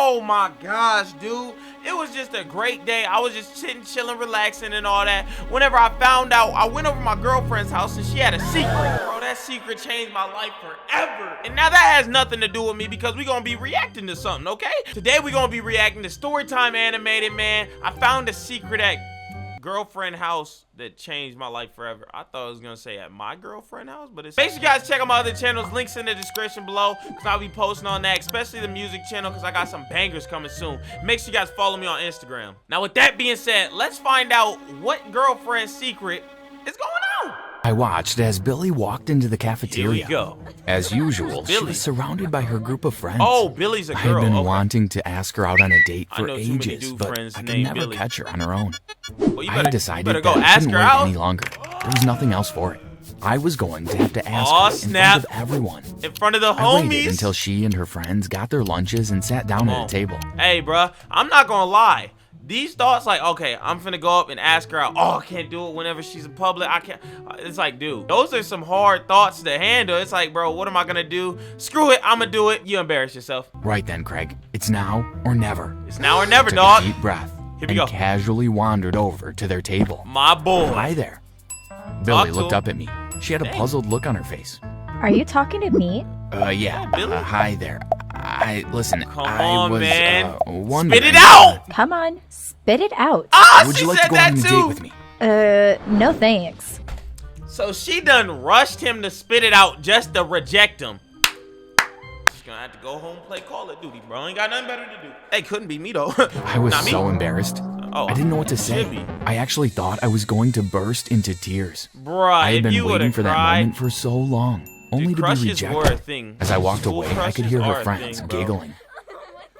Oh my gosh, dude. It was just a great day. I was just chilling, relaxing and all that. Whenever I found out, I went over to my girlfriend's house and she had a secret. Bro, that secret changed my life forever. And now that has nothing to do with me because we're going to be reacting to something, okay? Today we're going to be reacting to Storytime Animated, man. I found a secret at girlfriend house that changed my life forever. I thought I was gonna say at my girlfriend house, but it's... Make sure you guys check out my other channels, links in the description below, because I'll be posting on that, especially the music channel, because I got some bangers coming soon. Make sure you guys follow me on Instagram. Now with that being said, let's find out what girlfriend's secret is going on. I watched as Billy walked into the cafeteria. Here we go. As usual, she was surrounded by her group of friends. Oh, Billy's a girl. I had been wanting to ask her out on a date for ages, but friends I could named never Billy. catch her on her own. Well, I decided that go I ask couldn't her wait out any longer. There was nothing else for it. I was going to have to ask her in front of everyone. In front of the I waited homies. until she and her friends got their lunches and sat down at a table. Hey, bruh, I'm not gonna lie. These thoughts, like, okay, I'm finna go up and ask her out. Oh, I can't do it whenever she's in public. I can't. It's like, dude, those are some hard thoughts to handle. It's like, bro, what am I gonna do? Screw it, I'm gonna do it. You embarrass yourself. Right then, Craig. It's now or never. It's now or never, Took dog. a deep breath Here we and go. casually wandered over to their table. My boy. Hi there. Billy to looked him. up at me. She had a puzzled look on her face. Are you talking to me? Yeah. Billy? Hi there. Listen, Come I on, was man. wondering. Spit it out. Come on, spit it out. Ah, Would she you like said to go that on a too. date with me? No thanks. So she done rushed him to spit it out just to reject him. She's gonna have to go home and play Call of Duty, bro. Ain't got nothing better to do. Hey, couldn't be me though. I was Not me. so embarrassed. Oh, I didn't know what to it should be. say. I actually thought I was going to burst into tears. Bruh, I had if been you waiting would've for that cried, moment for so long, only to be crushes were a rejected. thing. As I walked School away, I could crushes hear are her a friends thing, bro. giggling.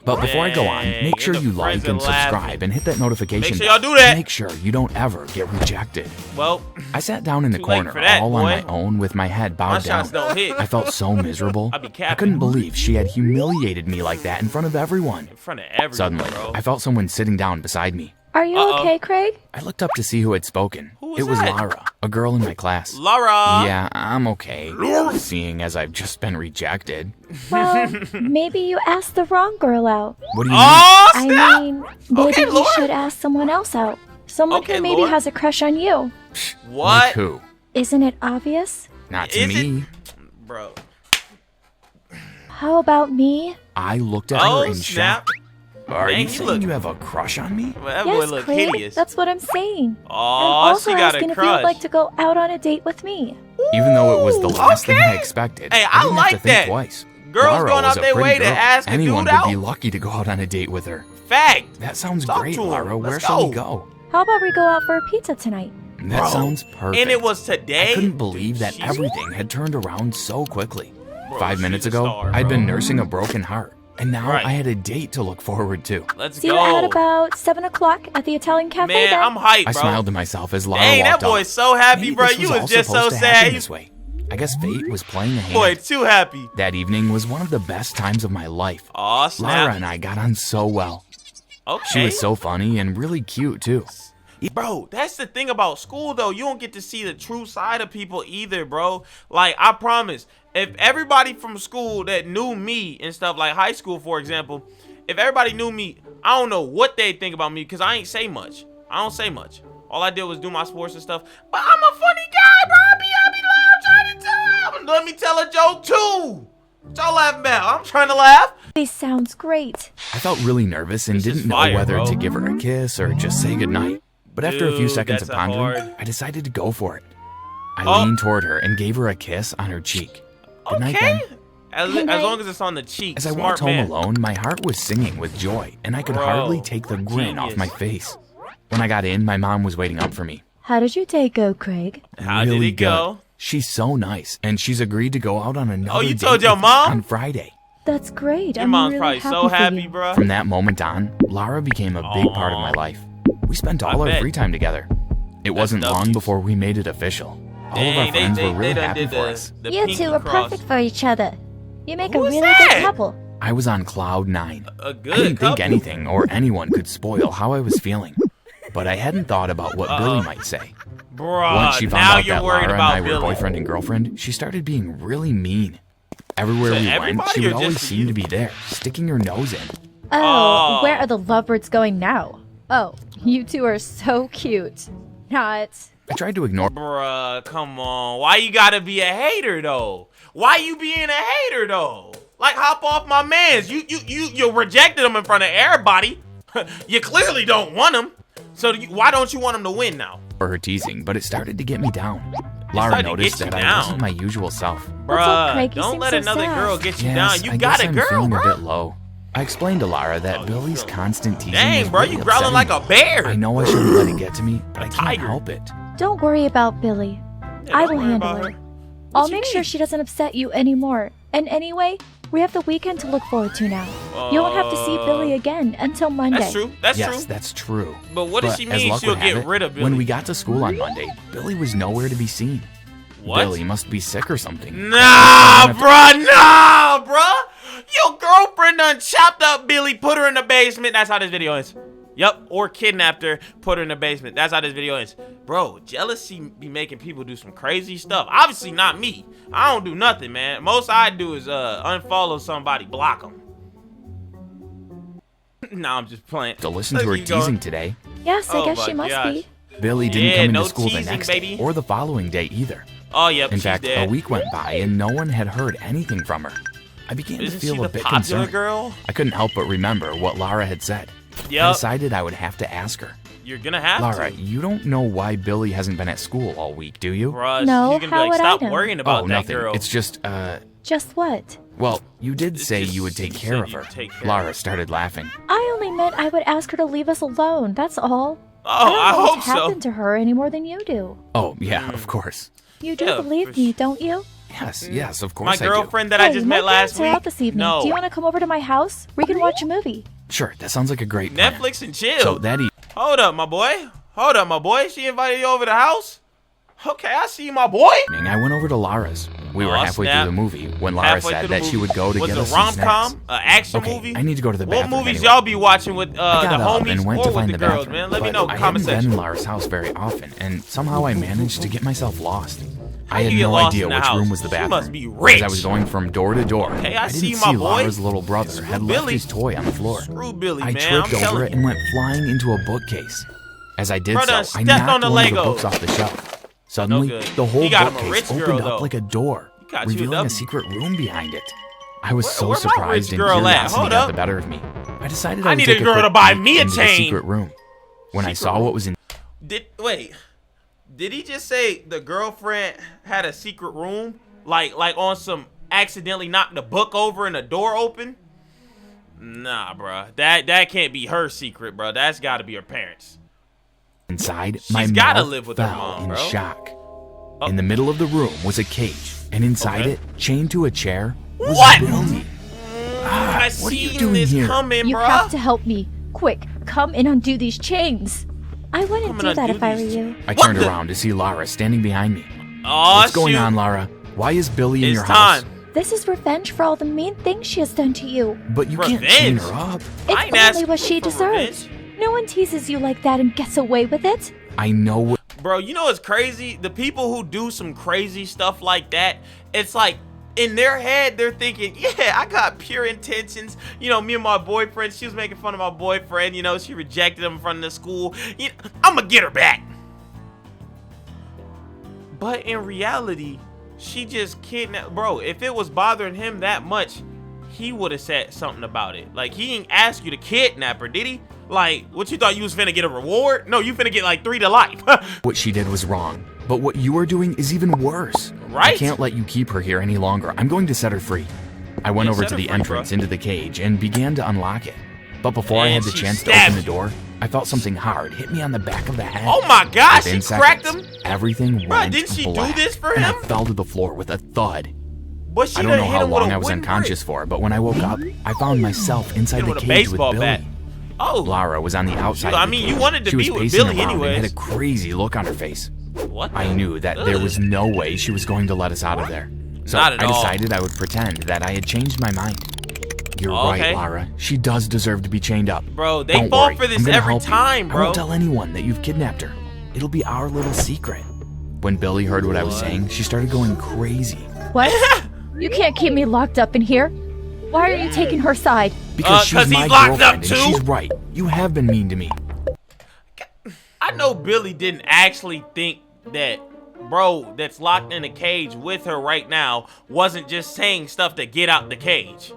But before I go on, Dang, make sure and the you like friends and are laughing. subscribe and hit that notification Make sure bell. y'all do that. Make sure you don't ever get rejected. Well, I sat down in the Too late corner for that, all boy. on my own with my head my bowed shots down. don't hit I felt so miserable. I be I capping. couldn't believe she had humiliated me like that in front of everyone. in front of everyone, Suddenly, bro. I felt someone sitting down beside me. Are you okay, Craig? I looked up to see who had spoken. Who was It was that? Lara, a girl in my class. Laura. Yeah, I'm okay, seeing as I've just been rejected. Well, maybe you asked the wrong girl out. What do you mean? Oh, I snap. mean, maybe Okay, you Laura. should ask someone else out. Someone Okay, who maybe Laura. has a crush on you. What? Like who? Isn't it obvious? Not to Is me. it? Bro. How about me? I looked at her Oh, in snap. shock. Are Dang, you he saying look- you have a crush on me? Well, that boy Yes, look Craig. hideous. That's what I'm saying. Oh, I'm also she got asking a if you would crush. like to go out on a date with me. Even though it was the last thing I okay. expected, Hey, I I didn't like have to think that. twice. Girls Lara going was out a their pretty way to girl. ask a Anyone dude could be out. lucky to go out on a date with her. Fact. That sounds Talk great, to him. Lara. Where Let's shall we go. go? How about we go out for a pizza tonight? That Bro. sounds perfect. And it was today. I couldn't believe that She's- everything had turned around so quickly. Bro, 5 she's minutes a ago, star, I'd been bro. nursing a broken heart, and now Right. I had a date to look forward to. Let's See go. you at about 7 o'clock at the Italian cafe Man, then. I'm hyped, I bro. smiled to myself as Lara Dang, that walked boy's off. so happy, Maybe bro. this You was was all just so supposed to happen sad. this way. I guess fate was playing a hand. Boy, too happy. That evening was one of the best times of my life. Aw, snap. Lara and I got on so well. Okay. She was so funny and really cute too. Bro, that's the thing about school, though. You don't get to see the true side of people either, bro. Like, I promise, if everybody from school that knew me and stuff, like high school, for example, if everybody knew me, I don't know what they think about me because I ain't say much. I don't say much. All I did was do my sports and stuff. But I'm a funny guy, bro. I be loud trying to tell. Let me tell a joke, too. What y'all laughing about? I'm trying to laugh. This sounds great. I felt really nervous and This is didn't know fire, whether bro. to give her a kiss or just say goodnight. But after a few Dude, seconds that's of a pondering, hard- I decided to go for it. I Oh. leaned toward her and gave her a kiss on her cheek. Good night, Okay. then. As Good night. long as it's on the cheek. As I Smart walked home man. alone, my heart was singing with joy, and I could Bro, hardly take the grin off my genius. face. When I got in, my mom was waiting up for me. How did your day go, Craig? How really did it good. go? She's so nice, and she's agreed to go out on another you date told your with me mom? on Friday. That's great. Your I'm mom's really probably happy so for happy, you. bro. From that moment on, Lara became a big part of my life. We spent all our bet. free time together. It wasn't long W's. before we made it official. All of our friends were really done happy did for us. the You pinky two are cross. perfect for each other. You make Who a is really that? good couple. I was on cloud 9. A good I didn't couple. think anything or anyone could spoil how I was feeling. But I hadn't thought about what Billy might say. Bruh, Once she now found out you're that worried Lara and I about were Billy. boyfriend and girlfriend, she started being really mean. Everywhere To we went, everybody she would or always just to seem you? to be there, sticking her nose in. Oh, Oh. where are the lovebirds going now? Oh, you two are so cute. Not. I tried to ignore. Bruh, come on. Why you gotta be a hater though? Why you being a hater though? Like, hop off my mans. You rejected him in front of everybody. You clearly don't want him. So why don't you want him to win now? For her teasing, but it started to get me down. started Lara to noticed get you that I down. wasn't my usual self. What's up, Bruh, Craig? You don't seem let so another sad. girl get you Yes, down. You I got guess a I'm girl, feeling bro. a bit low. I explained to Lara that Oh, Billy's girl. constant teasing Dang, was bro, really you growling like a upsetting bear. me. I know I shouldn't let it get to me, but I can't tiger. help it. Don't worry about Billy. Yeah, I don't will worry handle about her. her. I'll What you make sure mean? she doesn't upset you anymore. And anyway, we have the weekend to look forward to now. You won't have to see Billy again until Monday. That's true. That's Yes, true. that's true. But what does she as mean luck she'll would have get it, rid of Billy? When we got to school on Monday, Billy was nowhere to be seen. What? Billy must be sick or something. Nah, bruh. Your girlfriend done chopped up Billy, put her in the basement. That's how this video ends. Yep, or kidnapped her, put her in the basement. That's how this video ends. Bro, jealousy be making people do some crazy stuff. Obviously not me. I don't do nothing, man. Most I do is unfollow somebody, block them. Nah, I'm just playing. To listen to her Keep going. teasing today, Yes, I Oh guess my she must gosh. be. Billy didn't Yeah, come into no school the teasing, next baby. day or the following day either. Oh, yep, In she's fact, dead. a week went by and no one had heard anything from her. I began Isn't to she feel the a bit popular concerned. girl? I couldn't help but remember what Lara had said. I Yep, decided I would have to ask her. you're gonna have Lara, to. you don't know why Billy hasn't been at school all week, do you? Bruh, No, you're gonna how be like, would I stop know? worrying about Oh, that nothing. girl. It's just, Just what? well, you did It's say just- you would take you care said of her. you'd take care of Lara her. started laughing. I only meant I would ask her to leave us alone. That's all. Oh, I don't I know hope what's so. happened to her any more than you do. Oh, yeah, of course. You do Yeah, believe for me, don't you? Yes, of course My I do. girlfriend that I just my met last parents are week. out this evening. No. Do you want to come over to my house? We can watch a movie. Sure, that sounds like a great plan. Netflix and chill. So that Hold up, my boy. Hold up, my boy. She invited you over to the house? Okay, I see you, my boy. evening, I went over to Lara's. We were Oh, halfway snap. through the movie when Lara Halfway said through the that she movie. would go to Was get it us a some snacks. rom-com? An action Okay, movie? I need to go to the What bathroom movies anyway. y'all be watching with I the got up homies and went or to with find the the girls, bathroom, man? Let me but know. I Comment hadn't been in section. Lara's house very often, and somehow I managed to get myself lost. I you had get no lost idea in the which house? room was the She bathroom. must be As rich. I was going from door to door, Okay, I didn't see see my boy. Lara's little brother had left Billy. his toy on the floor. Screw Billy, I man. tripped I'm over telling it you. and went flying into a bookcase. As I did Brother so, I stepped knocked on the one of the Legos. books off the shelf. Suddenly, good. the whole He got him a bookcase rich opened girl, up though. like a door, got you a revealing a W. secret room behind it. I was so where my surprised rich and girl at? curiosity Hold got up. the better of me. I decided I I would need take a girl quick to buy peek me a into the chain. secret room. When I Secret saw what was in Did he just say the girlfriend had a secret room? Like on some accidentally knocked the book over and the door open? Nah, bruh. That can't be her secret, bruh. That's gotta be her parents. inside, She's my gotta mouth live with her fell mom, in bro. shock. In the middle of the room was a cage, and inside Okay. it, chained to a chair, was What? Billy. I what are you seen doing this here? coming, You bruh. have to help me. Quick, come and undo these chains. I wouldn't Come do and that undo if I were these you. I What turned the- around to see Lara standing behind me. Oh, What's going shoot. on, Lara? Why is Billy in It's your time. house? This is revenge for all the mean things she has done to you. But you can't chain Revenge? her up. I It's ain't only asking what she for deserves. revenge. No one teases you like that and gets away with it. I know what. Bro, you know what's crazy? The people who do some crazy stuff like that, it's like in their head they're thinking, yeah, I got pure intentions. You know, me and my boyfriend, she was making fun of my boyfriend. You know, she rejected him in front of the school. I'm gonna get her back. But in reality, she just kidnapped. Bro, if it was bothering him that much, he would have said something about it. Like, he didn't ask you to kidnap her, did he? Like, what you thought you was finna get a reward? No, you finna get like 3 to life. What she did was wrong. But what you are doing is even worse. I Right? can't let you keep her here any longer. I'm going to set her free. I went Yeah, over set to her the free, entrance bro. into the cage and began to unlock it. But before I And had the she chance to stabbed open the you. door, I felt something hard hit me on the back of the head. Oh my gosh, Within she cracked seconds, him. Everything Bruh, went didn't she do black, this for and I him? fell to the floor with a thud. But she I don't done know hit how him with long a I was wooden unconscious brick. for, but when I woke up, I found myself inside Hit him the with a cage with baseball Billy. bat. Oh, Lara was on the outside. I of the mean, cage. you wanted to she was be with pacing Billy around and anyways. had a crazy look on her face. what? I knew that there was no way she was going to let us out of there. So Not at I all. decided I would pretend that I had changed my mind. You're Okay. right, Lara. She does deserve to be chained up. Bro, they Don't fall worry, for this I'm gonna every help you. time, I bro. won't tell anyone that you've kidnapped her. It'll be our little secret. When Billy heard what I was saying, she started going crazy. What? You can't keep me locked up in here. Why are you taking her side? Because she's 'cause my he's locked up girlfriend, too? and she's right. You have been mean to me. I know Billy didn't actually think that bro that's locked in a cage with her right now wasn't just saying stuff to get out the cage.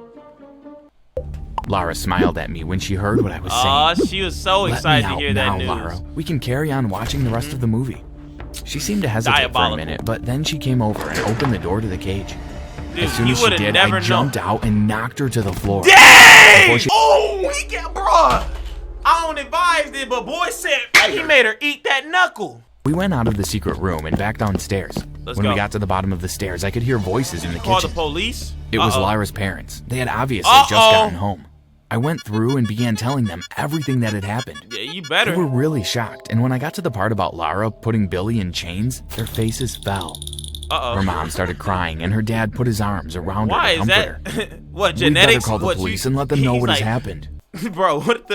Lara smiled at me when she heard what I was Aw, saying. she was so Let excited me to out hear now, that news. Lara. We can carry on watching the rest of the movie. She seemed to hesitate for a Diabolical. minute, but then she came over and opened the door to the cage. Dude, As soon you as she would've did, never I jumped known. out and knocked her to the floor. Dang! Before she- Oh, he got, bruh. I don't advise it, but boy said he made her eat that knuckle. We went out of the secret room and back downstairs. Let's When go. we got to the bottom of the stairs, I could hear voices in the Call the kitchen. police. It was Uh-oh. Lyra's parents. They had obviously just Uh-oh. gotten home. I went through and began telling them everything that had happened. Yeah, you They better. were really shocked, and when I got to the part about Lara putting Billy in chains, their faces fell. Uh-oh. Her mom started crying, and her dad put his arms around Why her to is comfort that? her. What, We better genetics? call the What, police and let them know he's what has like, happened. Bro, what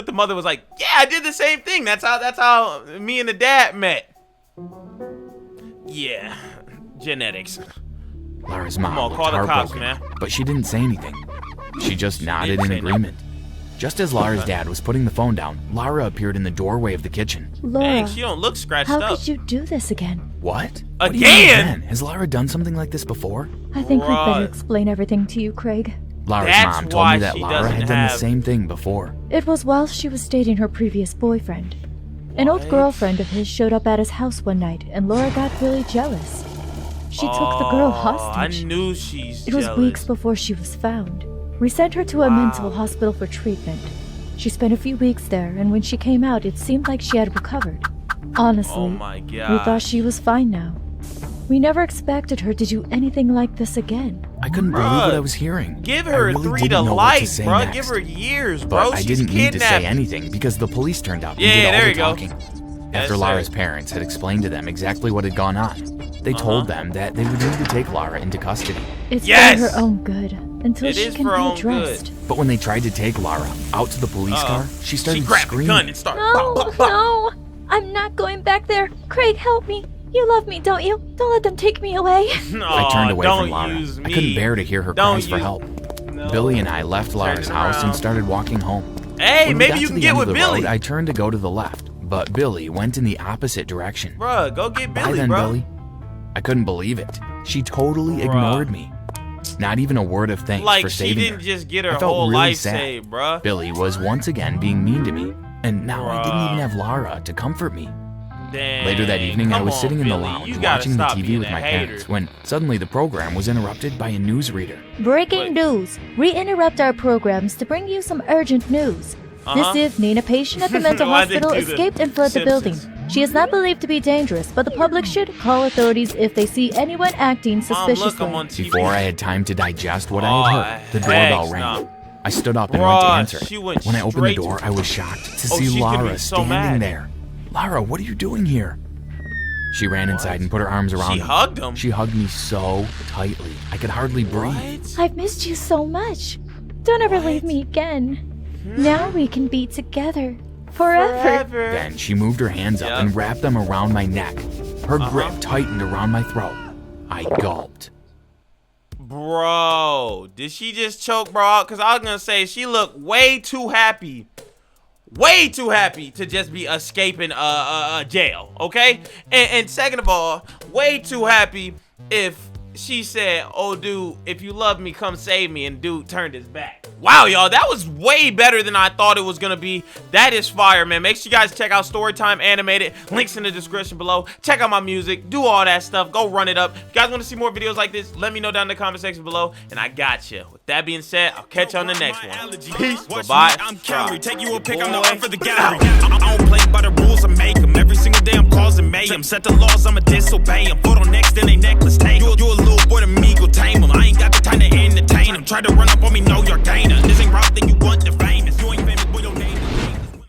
the mother was like, yeah, I did the same thing. That's how me and the dad met. Yeah, genetics. Lara's mom on, looked call the cops, heartbroken, man. but she didn't say anything. She just nodded in say agreement. Just as Lara's dad was putting the phone down, Lara appeared in the doorway of the kitchen. Laura, Dang, she don't look scratched how up. could you do this again? What? What do you mean Again? again? Has Lara done something like this before? I think we'd better Bruh. explain everything to you, Craig. Lara's That's mom told why me that she Lara doesn't had done the have- same thing before. It was while she was dating her previous boyfriend. An old What? girlfriend of his showed up at his house one night, and Laura got really jealous. She took the girl hostage. I knew she's It was jealous. weeks before she was found. We sent her to a mental hospital for treatment. She spent a few weeks there, and when she came out, it seemed like she had recovered. Honestly, Oh my god. we thought she was fine now. We never expected her to do anything like this again. I couldn't believe what I was hearing. Give I her really 3 didn't to know what to life, say bro. next. Give her years, But bro. I She's didn't need to say kidnapped. anything because the police turned up and Yeah, did all there the you go. talking. Yes, After sir. Lara's parents had explained to them exactly what had gone on, they told them that they would need to take Lara into custody. It's Yes! for her own good, until It she is can for her be own addressed. But when they tried to take Lara out to the police car, she started grabbed the gun screaming. and started. No, no! I'm not going back there. Craig, help me. You love me, don't you? Don't let them take me away. I turned away don't from Lara. Use me. I couldn't bear to hear her Don't cries for use- help. No. Billy and I left Lara's it house and around. started walking home. Hey, When we maybe got you to can the get end with of the Billy. road, I turned to go to the left, but Billy went in the opposite direction. Bruh, go get Bye Billy, then, bro. Billy. I couldn't believe it. She totally Bruh. ignored me. Not even a word of thanks Like for she saving didn't her. just get I her felt whole really life sad. saved, bruh. Billy was once again being mean to me, and now I didn't Bruh. even have Lara to comfort me. Dang. Later that evening, I Come was on, sitting in the Billy. lounge You gotta watching the stop TV being with a my hater. parents when suddenly the program was interrupted by a newsreader. Breaking news. We interrupt our programs to bring you some urgent news. Uh-huh. This evening, a patient at the mental Why'd they hospital do the escaped and fled the building. Simpsons? She is not believed to be dangerous, but the public should call authorities if they see anyone acting Mom, suspiciously. look, I'm on TV. Before I had time to digest what I Aw, had heard, the doorbell heck rang. no. I stood up and went to Bruh, answer. she went When I opened the straight door, to- I was shocked to Oh, see she's gonna be Lara so standing mad. there. Lara, what are you doing here? She ran inside and put her arms around She me. hugged him. She hugged me so tightly, I could hardly breathe. What? I've missed you so much. Don't ever leave me again. Now we can be together. Forever. Then she moved her hands up Yep. and wrapped them around my neck. Her grip tightened around my throat. I gulped. Bro, did she just choke, bro? Because I was going to say, she looked way too happy. Way too happy to just be escaping jail, okay? And second of all, way too happy if she said, oh, dude, if you love me, come save me, and dude turned his back. Wow, y'all, that was way better than I thought it was gonna be. That is fire, man. Make sure you guys check out Storytime Animated. Links in the description below. Check out my music. Do all that stuff. Go run it up. If you guys want to see more videos like this, let me know down in the comment section below, and I got you. With that being said, I'll catch you on the next one. Peace. Bye-bye. I'm Calorie. Take you a pic, I'm the Boy. one for the gallery. I don't play by the rules, I make them. Every single day I'm causing mayhem. Set the laws, I'ma disobey them. Photo next, then they necklace take 'em. You a little boy, the me go tame 'em. I ain't got the time to entertain 'em. Try to run up on me, know you're gain 'em.